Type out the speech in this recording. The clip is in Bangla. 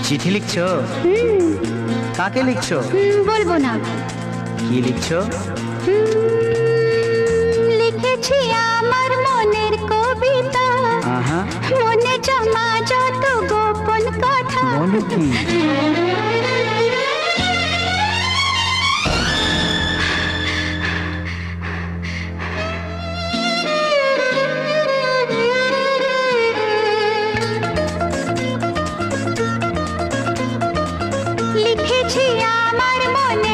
চিঠি লিখছো? কাকে লিখছো? বলবো না। কি লিখছো? লিখেছি আমার মনের কবিতা, আহা, মনে জমা যত গোপন কথা। বলো কি? লিখেছি আমার মনে